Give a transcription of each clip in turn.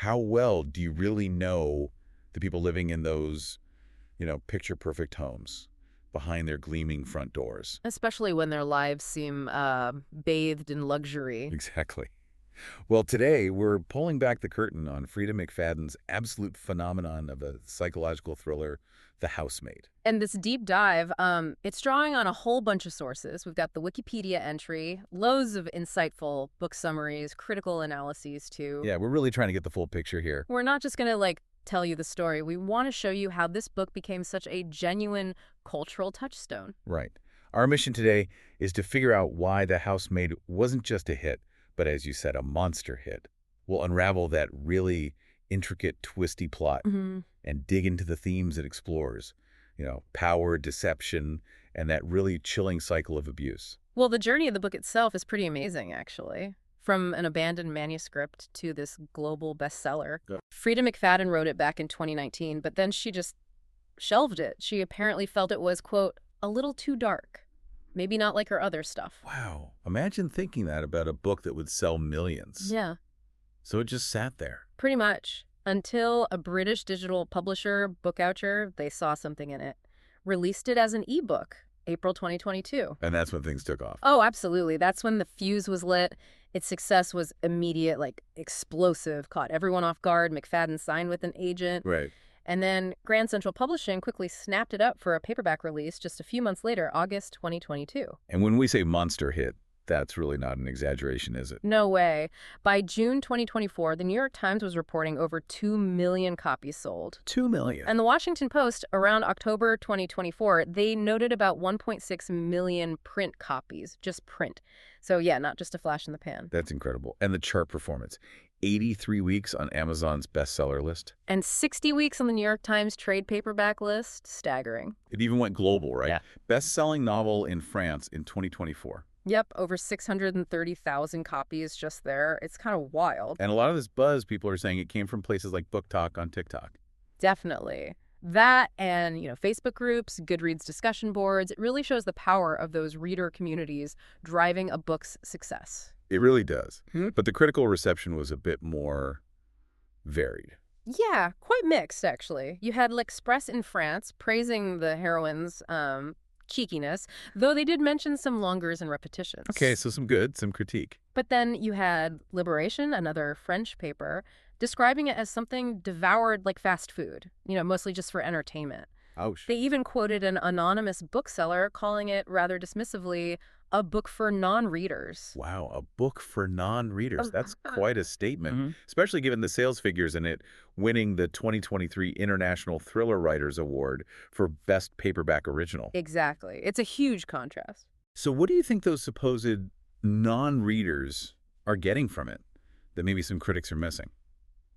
how well do you really know the people living in those, picture-perfect homes behind their gleaming front doors? Especially when their lives seem bathed in luxury. Exactly. Well, today we're pulling back the curtain on Freida Mcfadden's absolute phenomenon of a psychological thriller, The Housemaid. And this deep dive, it's drawing on a whole bunch of sources. We've got the Wikipedia entry, loads of insightful book summaries, critical analyses too. Yeah, we're really trying to get the full picture here. We're not just going to tell you the story. We want to show you how this book became such a genuine cultural touchstone. Right. Our mission today is to figure out why The Housemaid wasn't just a hit, but as you said, a monster hit. We'll unravel that really intricate, twisty plot and dig into the themes it explores. Power, deception, and that really chilling cycle of abuse. Well, the journey of the book itself is pretty amazing, actually. From an abandoned manuscript to this global bestseller. Yeah. Freida Mcfadden wrote it back in 2019, but then she just shelved it. She apparently felt it was, quote, a little too dark. Maybe not like her other stuff. Wow. Imagine thinking that about a book that would sell millions. Yeah. So it just sat there. Pretty much. Until a British digital publisher, Bookoucher, they saw something in it. Released it as an ebook, April 2022. And that's when things took off. Oh, absolutely. That's when the fuse was lit. Its success was immediate, explosive, caught everyone off guard. Mcfadden signed with an agent. Right. And then Grand Central Publishing quickly snapped it up for a paperback release just a few months later, August 2022. And when we say monster hit, that's really not an exaggeration, is it? No way. By June 2024, the New York Times was reporting over 2 million copies sold. 2 million. And the Washington Post, around October 2024, they noted about 1.6 million print copies, just print. So yeah, not just a flash in the pan. That's incredible. And the chart performance. 83 weeks on Amazon's bestseller list. And 60 weeks on the New York Times trade paperback list. Staggering. It even went global, right? Yeah. Best-selling novel in France in 2024. Yep, over 630,000 copies just there. It's kind of wild. And a lot of this buzz, people are saying it came from places like Book Talk on TikTok. Definitely. That and, Facebook groups, Goodreads discussion boards, it really shows the power of those reader communities driving a book's success. It really does. But the critical reception was a bit more varied. Yeah, quite mixed, actually. You had L'Express in France praising the heroine's cheekiness, though they did mention some longers and repetitions. Okay, so some good, some critique. But then you had Liberation, another French paper, describing it as something devoured like fast food, mostly just for entertainment. Ouch. They even quoted an anonymous bookseller calling it rather dismissively a book for non-readers. Wow, a book for non-readers. That's quite a statement, especially given the sales figures in it winning the 2023 International Thriller Writers Award for Best Paperback Original. Exactly. It's a huge contrast. So what do you think those supposed non-readers are getting from it that maybe some critics are missing?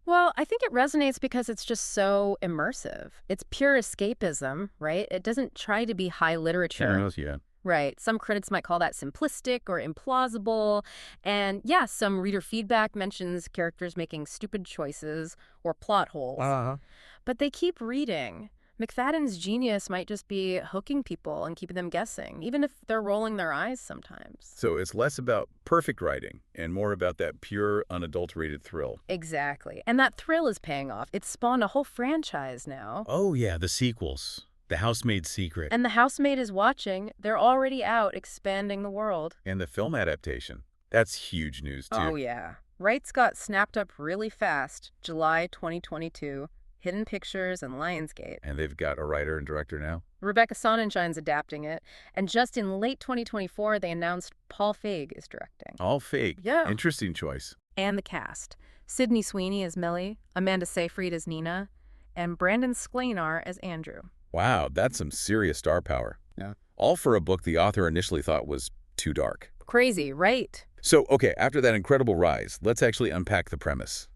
Well, I think it resonates because it's just so immersive. It's pure escapism, right? It doesn't try to be high literature. Yeah. Right. Some critics might call that simplistic or implausible. And yeah, some reader feedback mentions characters making stupid choices or plot holes. But they keep reading. Mcfadden's genius might just be hooking people and keeping them guessing, even if they're rolling their eyes sometimes. So it's less about perfect writing and more about that pure, unadulterated thrill. Exactly. And that thrill is paying off. It's spawned a whole franchise now. Oh, yeah, the sequels. The Housemaid's Secret. And The Housemaid is watching. They're already out expanding the world. And the film adaptation. That's huge news, too. Oh, yeah. Rights got snapped up really fast, July 2022. Hidden Pictures and Lionsgate. And they've got a writer and director now? Rebecca Sonnenshine's adapting it. And just in late 2024, they announced Paul Feig is directing. All Feig. Yeah. Interesting choice. And the cast. Sydney Sweeney as Millie, Amanda Seyfried as Nina, and Brandon Sklenar as Andrew. Wow, that's some serious star power. Yeah. All for a book the author initially thought was too dark. Crazy, right? So, okay, after that incredible rise, let's actually unpack the premise.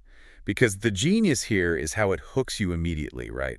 Because the genius here is how it hooks you immediately, right?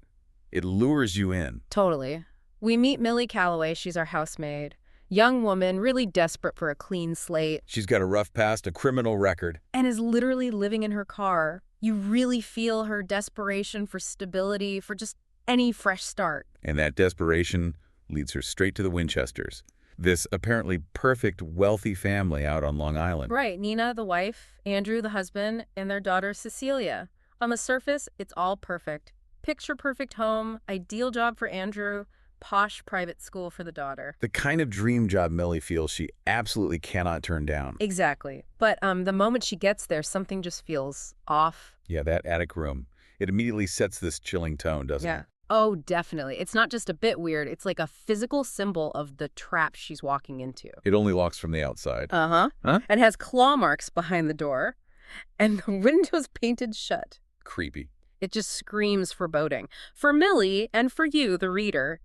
It lures you in. Totally. We meet Millie Calloway. She's our housemaid. Young woman, really desperate for a clean slate. She's got a rough past, a criminal record. And is literally living in her car. You really feel her desperation for stability, for just any fresh start. And that desperation leads her straight to the Winchesters. This apparently perfect, wealthy family out on Long Island. Right. Nina, the wife, Andrew, the husband, and their daughter, Cecilia. On the surface, it's all perfect. Picture-perfect home, ideal job for Andrew, posh private school for the daughter. The kind of dream job Millie feels she absolutely cannot turn down. Exactly. But the moment she gets there, something just feels off. Yeah, that attic room. It immediately sets this chilling tone, doesn't it? Oh, definitely. It's not just a bit weird. It's like a physical symbol of the trap she's walking into. It only locks from the outside. Uh-huh. Huh? And has claw marks behind the door. And the window's painted shut. Creepy. It just screams foreboding. For Millie, and for you, the reader,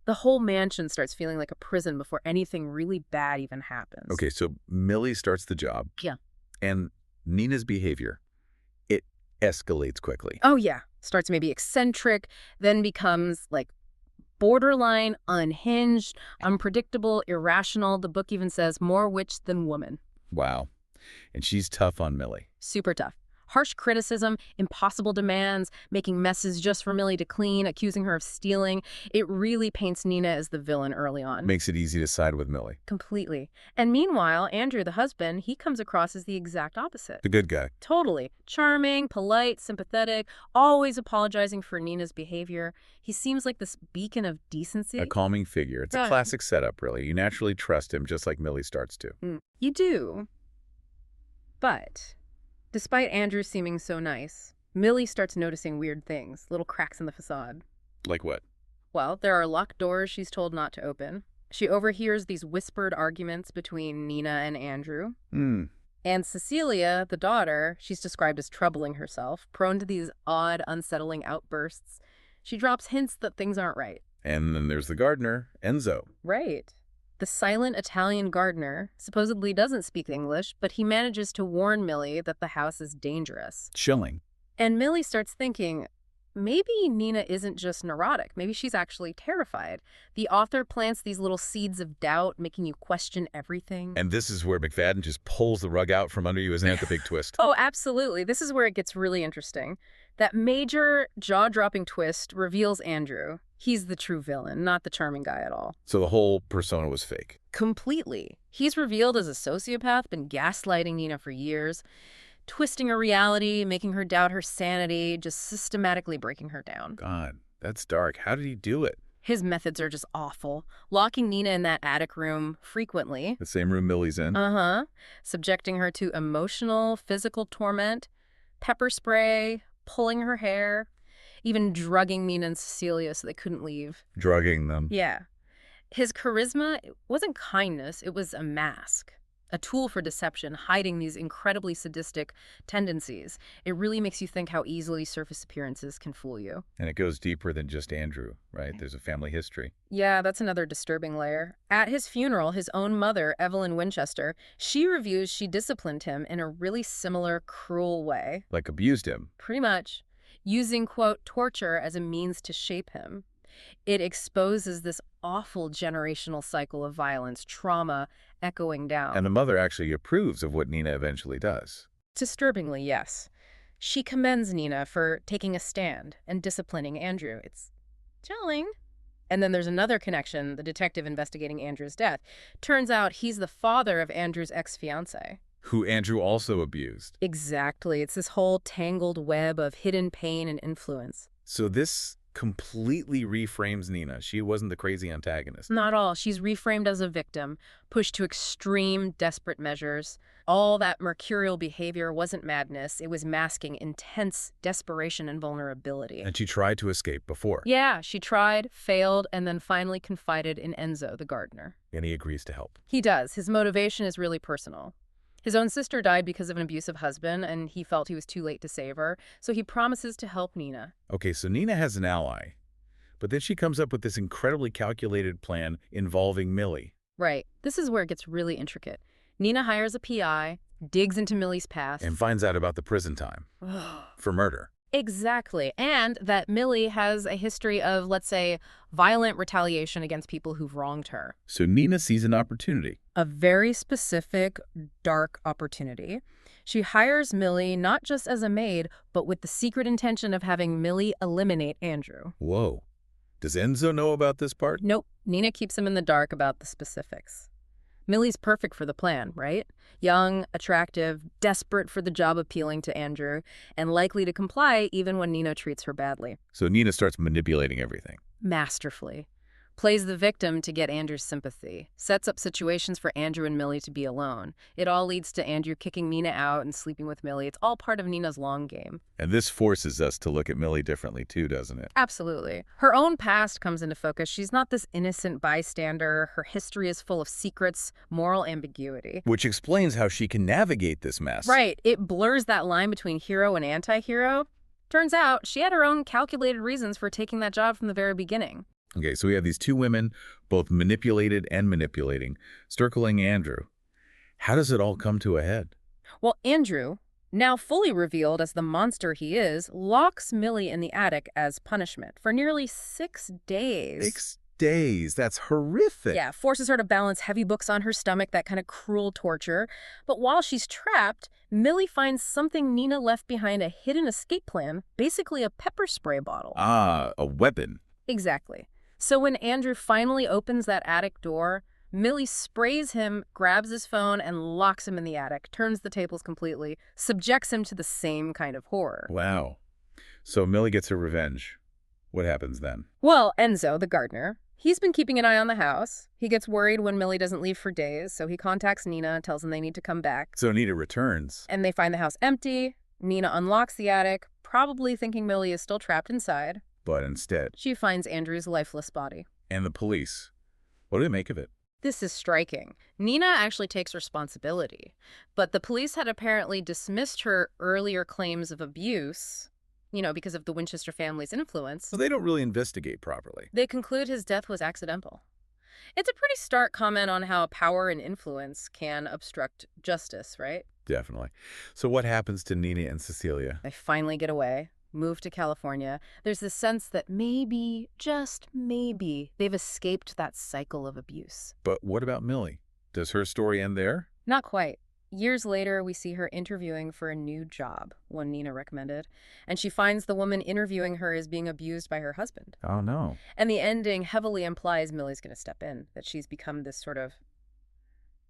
the whole mansion starts feeling like a prison before anything really bad even happens. Okay, so Millie starts the job. Yeah. And Nina's behavior, it escalates quickly. Oh, yeah. Starts maybe eccentric, then becomes like borderline, unhinged, unpredictable, irrational. The book even says more witch than woman. Wow. And she's tough on Millie. Super tough. Harsh criticism, impossible demands, making messes just for Millie to clean, accusing her of stealing. It really paints Nina as the villain early on. Makes it easy to side with Millie. Completely. And meanwhile, Andrew, the husband, he comes across as the exact opposite. The good guy. Totally. Charming, polite, sympathetic, always apologizing for Nina's behavior. He seems like this beacon of decency. A calming figure. It's a classic setup, really. You naturally trust him, just like Millie starts to. You do. But despite Andrew seeming so nice, Millie starts noticing weird things, little cracks in the facade. Like what? Well, there are locked doors she's told not to open. She overhears these whispered arguments between Nina and Andrew. And Cecilia, the daughter, she's described as troubling herself, prone to these odd, unsettling outbursts. She drops hints that things aren't right. And then there's the gardener, Enzo. Right. The silent Italian gardener supposedly doesn't speak English, but he manages to warn Millie that the house is dangerous. Chilling. And Millie starts thinking, maybe Nina isn't just neurotic. Maybe she's actually terrified. The author plants these little seeds of doubt, making you question everything. And this is where Mcfadden just pulls the rug out from under you, isn't it? The big twist. Oh, absolutely. This is where it gets really interesting. That major jaw-dropping twist reveals Andrew. He's the true villain, not the charming guy at all. So the whole persona was fake. Completely. He's revealed as a sociopath, been gaslighting Nina for years, twisting her reality, making her doubt her sanity, just systematically breaking her down. God, that's dark. How did he do it? His methods are just awful. Locking Nina in that attic room frequently. The same room Millie's in. Subjecting her to emotional, physical torment, pepper spray, pulling her hair, even drugging Nina and Cecilia so they couldn't leave. Drugging them. Yeah. His charisma, it wasn't kindness, it was a mask. A tool for deception, hiding these incredibly sadistic tendencies. It really makes you think how easily surface appearances can fool you. And it goes deeper than just Andrew, right? There's a family history. Yeah, that's another disturbing layer. At his funeral, his own mother, Evelyn Winchester, she reviews she disciplined him in a really similar, cruel way. Like abused him. Pretty much. Using, quote, torture as a means to shape him. It exposes this awful generational cycle of violence, trauma, echoing down. And the mother actually approves of what Nina eventually does. Disturbingly, yes. She commends Nina for taking a stand and disciplining Andrew. It's chilling. And then there's another connection, the detective investigating Andrew's death. Turns out he's the father of Andrew's ex-fiancée. Who Andrew also abused. Exactly. It's this whole tangled web of hidden pain and influence. So this completely reframes Nina. She wasn't the crazy antagonist. Not all. She's reframed as a victim, pushed to extreme, desperate measures. All that mercurial behavior wasn't madness. It was masking intense desperation and vulnerability. And she tried to escape before. Yeah, she tried, failed, and then finally confided in Enzo, the gardener. And he agrees to help. He does. His motivation is really personal. His own sister died because of an abusive husband, and he felt he was too late to save her, so he promises to help Nina. Okay, so Nina has an ally, but then she comes up with this incredibly calculated plan involving Millie. Right. This is where it gets really intricate. Nina hires a PI, digs into Millie's past. And finds out about the prison time for murder. Exactly. And that Millie has a history of, let's say, violent retaliation against people who've wronged her. So Nina sees an opportunity. A very specific, dark opportunity. She hires Millie not just as a maid, but with the secret intention of having Millie eliminate Andrew. Whoa. Does Enzo know about this part? Nope. Nina keeps him in the dark about the specifics. Millie's perfect for the plan, right? Young, attractive, desperate for the job appealing to Andrew, and likely to comply even when Nina treats her badly. So Nina starts manipulating everything. Masterfully. Plays the victim to get Andrew's sympathy. Sets up situations for Andrew and Millie to be alone. It all leads to Andrew kicking Nina out and sleeping with Millie. It's all part of Nina's long game. And this forces us to look at Millie differently too, doesn't it? Absolutely. Her own past comes into focus. She's not this innocent bystander. Her history is full of secrets, moral ambiguity. Which explains how she can navigate this mess. Right. It blurs that line between hero and anti-hero. Turns out she had her own calculated reasons for taking that job from the very beginning. Okay, so we have these two women, both manipulated and manipulating, circling Andrew. How does it all come to a head? Well, Andrew, now fully revealed as the monster he is, locks Millie in the attic as punishment for nearly 6 days. 6 days? That's horrific. Yeah, forces her to balance heavy books on her stomach, that kind of cruel torture. But while she's trapped, Millie finds something Nina left behind, a hidden escape plan, basically a pepper spray bottle. Ah, a weapon. Exactly. So when Andrew finally opens that attic door, Millie sprays him, grabs his phone, and locks him in the attic, turns the tables completely, subjects him to the same kind of horror. Wow. So Millie gets her revenge. What happens then? Well, Enzo, the gardener, he's been keeping an eye on the house. He gets worried when Millie doesn't leave for days, so he contacts Nina and tells them they need to come back. So Nina returns. And they find the house empty. Nina unlocks the attic, probably thinking Millie is still trapped inside. But instead, she finds Andrew's lifeless body. And the police. What do they make of it? This is striking. Nina actually takes responsibility, but the police had apparently dismissed her earlier claims of abuse, because of the Winchester family's influence. So they don't really investigate properly. They conclude his death was accidental. It's a pretty stark comment on how power and influence can obstruct justice, right? Definitely. So what happens to Nina and Cecilia? They finally get away. Move to California. There's this sense that maybe, just maybe, they've escaped that cycle of abuse. But what about Millie? Does her story end there? Not quite. Years later, we see her interviewing for a new job, one Nina recommended, and she finds the woman interviewing her is being abused by her husband. Oh, no. And the ending heavily implies Millie's going to step in, that she's become this sort of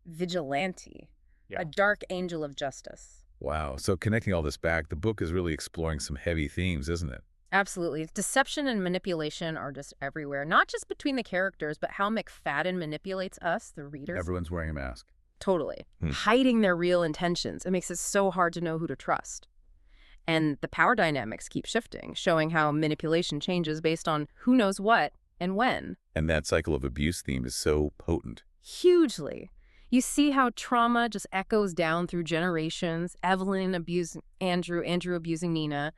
vigilante, a dark angel of justice. Wow. So connecting all this back, the book is really exploring some heavy themes, isn't it? Absolutely. Deception and manipulation are just everywhere, not just between the characters, but how Mcfadden manipulates us, the readers. Everyone's wearing a mask. Totally. Hiding their real intentions. It makes it so hard to know who to trust. And the power dynamics keep shifting, showing how manipulation changes based on who knows what and when. And that cycle of abuse theme is so potent. Hugely. You see how trauma just echoes down through generations. Evelyn abusing Andrew, Andrew abusing Nina.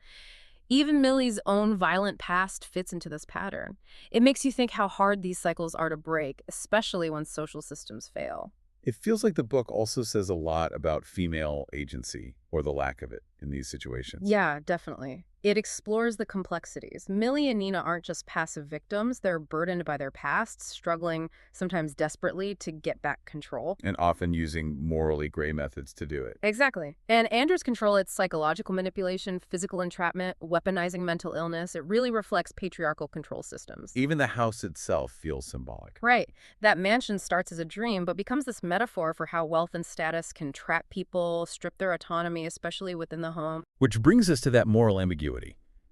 Even Millie's own violent past fits into this pattern. It makes you think how hard these cycles are to break, especially when social systems fail. It feels like the book also says a lot about female agency, or the lack of it, in these situations. Yeah, definitely. It explores the complexities. Millie and Nina aren't just passive victims. They're burdened by their pasts, struggling, sometimes desperately, to get back control. And often using morally gray methods to do it. Exactly. And Andrew's control, it's psychological manipulation, physical entrapment, weaponizing mental illness. It really reflects patriarchal control systems. Even the house itself feels symbolic. Right. That mansion starts as a dream, but becomes this metaphor for how wealth and status can trap people, strip their autonomy, especially within the home. Which brings us to that moral ambiguity.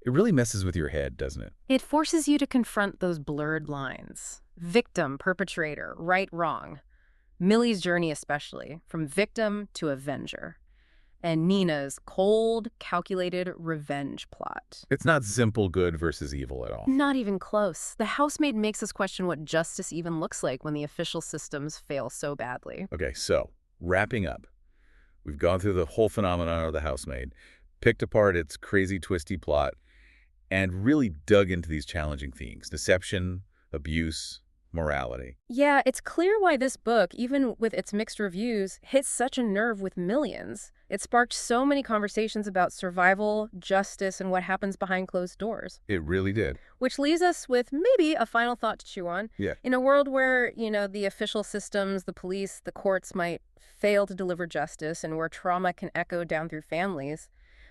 It really messes with your head, doesn't it? It forces you to confront those blurred lines. Victim, perpetrator, right, wrong. Millie's journey especially, from victim to avenger. And Nina's cold, calculated revenge plot. It's not simple good versus evil at all. Not even close. The Housemaid makes us question what justice even looks like when the official systems fail so badly. Okay, so, wrapping up. We've gone through the whole phenomenon of the Housemaid, picked apart its crazy, twisty plot, and really dug into these challenging themes: deception, abuse, morality. Yeah, it's clear why this book, even with its mixed reviews, hits such a nerve with millions. It sparked so many conversations about survival, justice, and what happens behind closed doors. It really did. Which leaves us with maybe a final thought to chew on. Yeah. In a world where, the official systems, the police, the courts might fail to deliver justice, and where trauma can echo down through families,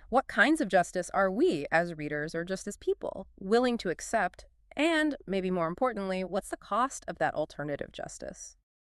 what kinds of justice are we, as readers or just as people, willing to accept? And, maybe more importantly, what's the cost of that alternative justice?